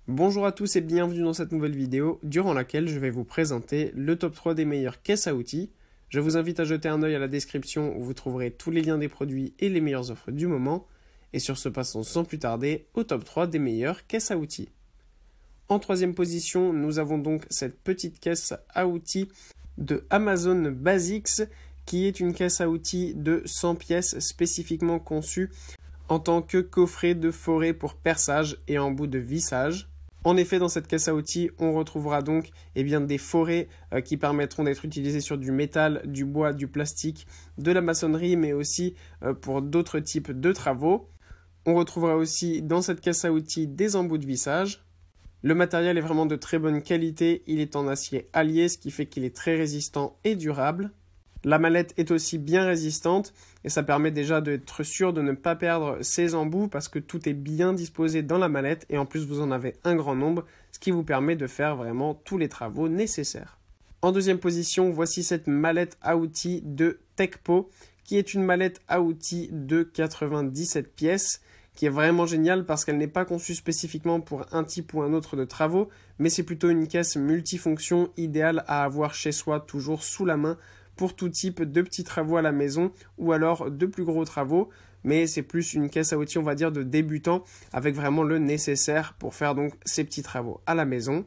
Bonjour à tous et bienvenue dans cette nouvelle vidéo durant laquelle je vais vous présenter le top 3 des meilleures caisses à outils. Je vous invite à jeter un œil à la description où vous trouverez tous les liens des produits et les meilleures offres du moment. Et sur ce, passons sans plus tarder au top 3 des meilleures caisses à outils. En troisième position, nous avons donc cette petite caisse à outils de Amazon Basics qui est une caisse à outils de 100 pièces spécifiquement conçue en tant que coffret de forêt pour perçage et embout de vissage. En effet, dans cette caisse à outils, on retrouvera donc des forêts qui permettront d'être utilisées sur du métal, du bois, du plastique, de la maçonnerie, mais aussi pour d'autres types de travaux. On retrouvera aussi dans cette caisse à outils des embouts de vissage. Le matériel est vraiment de très bonne qualité, il est en acier allié, ce qui fait qu'il est très résistant et durable. La mallette est aussi bien résistante et ça permet déjà d'être sûr de ne pas perdre ses embouts parce que tout est bien disposé dans la mallette et en plus vous en avez un grand nombre, ce qui vous permet de faire vraiment tous les travaux nécessaires. En deuxième position, voici cette mallette à outils de Tekpo qui est une mallette à outils de 97 pièces qui est vraiment géniale parce qu'elle n'est pas conçue spécifiquement pour un type ou un autre de travaux, mais c'est plutôt une caisse multifonction idéale à avoir chez soi toujours sous la main pour tout type de petits travaux à la maison ou alors de plus gros travaux, mais c'est plus une caisse à outils, on va dire, de débutant avec vraiment le nécessaire pour faire donc ces petits travaux à la maison.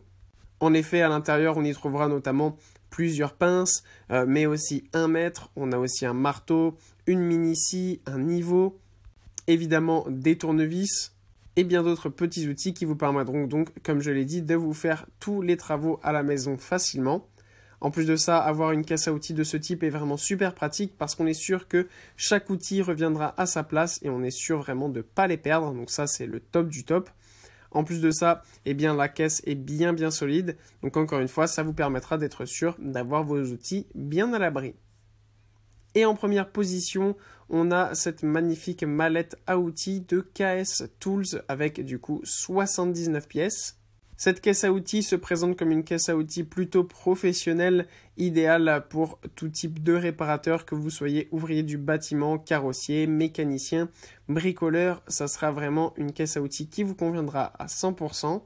En effet, à l'intérieur, on y trouvera notamment plusieurs pinces, mais aussi un mètre, on a aussi un marteau, une mini-scie, un niveau, évidemment des tournevis et bien d'autres petits outils qui vous permettront donc, comme je l'ai dit, de vous faire tous les travaux à la maison facilement. En plus de ça, avoir une caisse à outils de ce type est vraiment super pratique parce qu'on est sûr que chaque outil reviendra à sa place et on est sûr vraiment de ne pas les perdre. Donc ça, c'est le top du top. En plus de ça, la caisse est bien solide. Donc encore une fois, ça vous permettra d'être sûr d'avoir vos outils bien à l'abri. Et en première position, on a cette magnifique mallette à outils de KS Tools avec du coup 79 pièces. Cette caisse à outils se présente comme une caisse à outils plutôt professionnelle, idéale pour tout type de réparateur, que vous soyez ouvrier du bâtiment, carrossier, mécanicien, bricoleur. Ça sera vraiment une caisse à outils qui vous conviendra à 100%.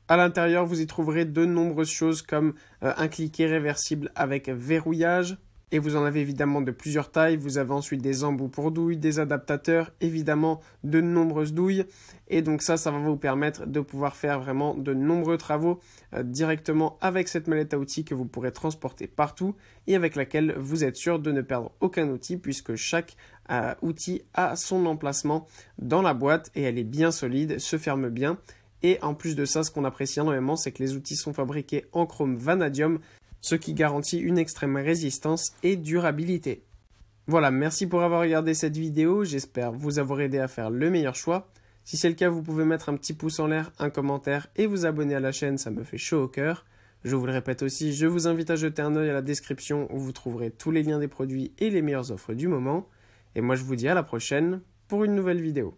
À l'intérieur, vous y trouverez de nombreuses choses comme un cliquet réversible avec verrouillage. Et vous en avez évidemment de plusieurs tailles. Vous avez ensuite des embouts pour douilles, des adaptateurs, évidemment de nombreuses douilles. Et donc ça va vous permettre de pouvoir faire vraiment de nombreux travaux directement avec cette mallette à outils que vous pourrez transporter partout et avec laquelle vous êtes sûr de ne perdre aucun outil puisque chaque outil a son emplacement dans la boîte et elle est bien solide, se ferme bien. Et en plus de ça, ce qu'on apprécie énormément, c'est que les outils sont fabriqués en chrome vanadium, ce qui garantit une extrême résistance et durabilité. Voilà, merci pour avoir regardé cette vidéo, j'espère vous avoir aidé à faire le meilleur choix. Si c'est le cas, vous pouvez mettre un petit pouce en l'air, un commentaire et vous abonner à la chaîne, ça me fait chaud au cœur. Je vous le répète aussi, je vous invite à jeter un œil à la description où vous trouverez tous les liens des produits et les meilleures offres du moment. Et moi je vous dis à la prochaine pour une nouvelle vidéo.